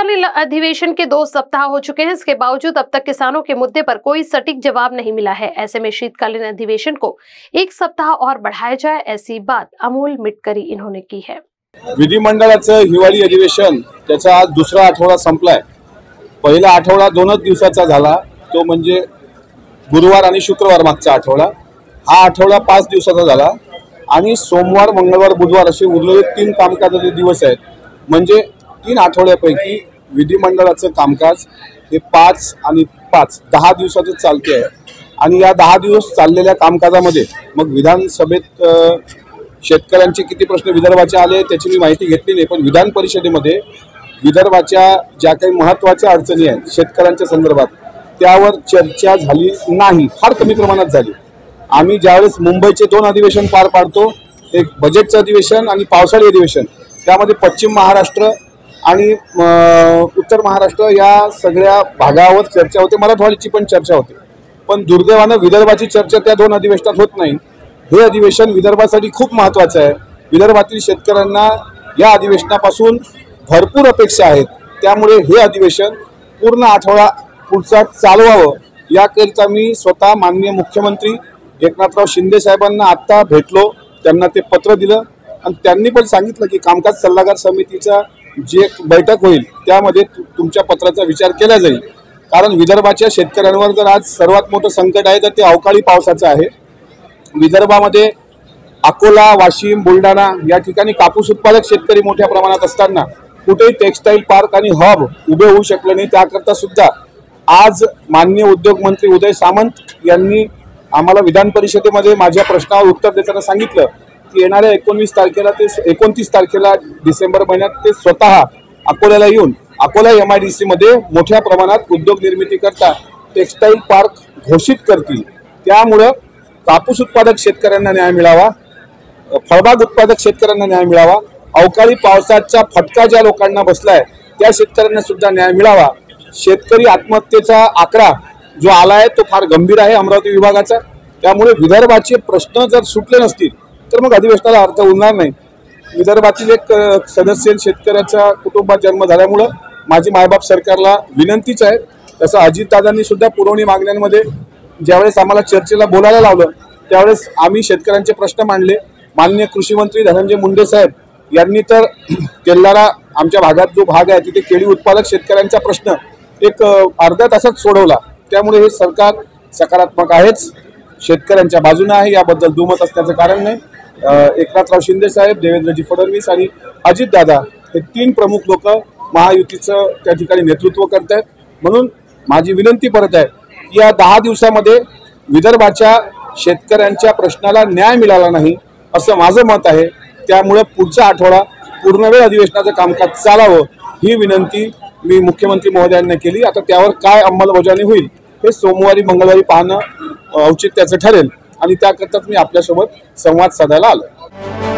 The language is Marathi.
शीतकालीन अधिवेशन के 2 सप्ताह हो चुके हैं। इसके बावजूद अब तक किसानों के मुद्दे पर कोई सटीक जवाब नहीं मिला है। ऐसे में शीतकालीन अधिवेशन को 1 सप्ताह और बढ़ाया जाए, ऐसी बात अमोल मिटकरी इन्होंने की है। विधिमंडळाचं हिवाळी अधिवेशन त्याचा आज दुसरा आठवडा संपलाय। पहिला आठवडा 2च दिवसाचा झाला, तो म्हणजे गुरुवार आणि शुक्रवार मागचा आठवडा। हा आठवडा 5 दिवसाचा झाला आणि सोमवार, मंगळवार, बुधवार असे उरलेले 3 कामकाजाचे दिवस आहेत। म्हणजे 3 आठवड्यापैकी विधिमंडळाचं कामकाज हे 5 आणि 5 10 दिवसाचे चालते आहे आणि या 10 दिवस चाललेल्या कामकाजामध्ये मग विधानसभेत शेतकऱ्यांचे किती प्रश्न विदर्भाचे आले त्याची मी माहिती घेतली नाही, पण विधान परिषदेमध्ये विदर्भाच्या ज्या काही महत्त्वाच्या अडचणी आहेत शेतकऱ्यांच्या संदर्भात त्यावर चर्चा झाली नाही, फार कमी प्रमाणात झाली। आम्ही ज्यावेळेस मुंबईचे 2 अधिवेशन पार पाडतो, एक बजेटचं अधिवेशन आणि पावसाळी अधिवेशन, त्यामध्ये पश्चिम महाराष्ट्र आणि उत्तर महाराष्ट्र या सगळ्या भागावर चर्चा होते, मराठवाड्याची पण चर्चा होते, पण दुर्दैवानं विदर्भाची चर्चा त्या 2 अधिवेशनात होत नाही। हे अधिवेशन विदर्भासाठी खूप महत्त्वाचं आहे। विदर्भातील शेतकऱ्यांना या अधिवेशनापासून भरपूर अपेक्षा आहेत, त्यामुळे हे अधिवेशन पूर्ण आठवडा पुढचा चालवावं याकरिता मी स्वतः माननीय मुख्यमंत्री एकनाथराव शिंदे साहेबांना आत्ता भेटलो, त्यांना ते पत्र दिलं आणि त्यांनी पण सांगितलं की कामकाज सल्लागार समितीचा जी एक बैठक होईल त्यामध्ये तुमच्या पत्राचा विचार केला जाईल। कारण विदर्भाच्या शेतकऱ्यांवर जर आज सर्वात मोठं संकट आहे तर ते अवकाळी पावसाचं आहे। विदर्भामध्ये अकोला, वाशिम, बुलढाणा या ठिकाणी कापूस उत्पादक शेतकरी मोठ्या प्रमाणात असताना कुठेही टेक्सटाईल पार्क आणि हब उभे होऊ शकले नाही। त्याकरता सुद्धा आज माननीय उद्योग मंत्री उदय सामंत यांनी आम्हाला विधान परिषदेमध्ये माझ्या प्रश्नावर उत्तर देताना सांगितलं की येणाऱ्या 29 तारखेला ते 29 तारखेला डिसेंबर महिन्यात ते स्वतः अकोल्याला येऊन अकोला MIDC मध्ये मोठ्या प्रमाणात उद्योग निर्मिती करता टेक्सटाईल पार्क घोषित करतील। त्यामुळे कापूस उत्पादक शेतकऱ्यांना न्याय मिळावा, फळबाग उत्पादक शेतकऱ्यांना न्याय मिळावा, अवकाळी पावसाचा फटका ज्या लोकांना बसलाय त्या शेतकऱ्यांना सुद्धा न्याय मिळावा। शेतकरी आत्महत्येचा आकडा जो आला आहे तो फार गंभीर आहे अमरावती विभागाचा, त्यामुळे विदर्भाचे प्रश्न जर सुटले नसतील तर मग अधिवेशनाला अर्थ उरणार नाही। विदर्भातील एक सदस्य शेतकऱ्याच्या कुटुंबात जन्म झाल्यामुळे माझी मायबाप सरकारला विनंतीच आहे। तसं अजितदादांनी सुद्धा पुरवणी मागण्यांमध्ये ज्यावेळेस आम्हाला चर्चेला बोलायला लावलं त्यावेळेस आम्ही शेतकऱ्यांचे प्रश्न मांडले। माननीय कृषी मंत्री धनंजय मुंडे साहेब यांनी तर तेल्लारा आमच्या भागात जो भाग आहे तिथे केळी उत्पादक शेतकऱ्यांचा प्रश्न एक अर्ध्या तासात सोडवला। त्यामुळे हे सरकार सकारात्मक आहेच, शेतकऱ्यांच्या बाजूने आहे, याबद्दल दुमत असण्याचं कारण नाही। एकनाथराव शिंदे साहेब, देवेंद्रजी फडणवीस आणि अजितदादा हे 3 प्रमुख लोक महायुतीचं त्या ठिकाणी नेतृत्व करत आहेत। म्हणून माझी विनंती परत आहे की या 10 दिवसामध्ये विदर्भाच्या शेतकऱ्यांच्या प्रश्नाला न्याय मिळाला नाही असं माझं मत आहे। त्यामुळे पुढचा आठवडा पूर्णवेळ अधिवेशनाचं कामकाज चालावं ही विनंती मी मुख्यमंत्री महोदयांना केली। आता त्यावर काय अंमलबजावणी होईल हे सोमवारी मंगळवारी पाहणं औचित्याचं ठरेल आणि त्याकरताच मी आपल्यासोबत संवाद साधायला आलो।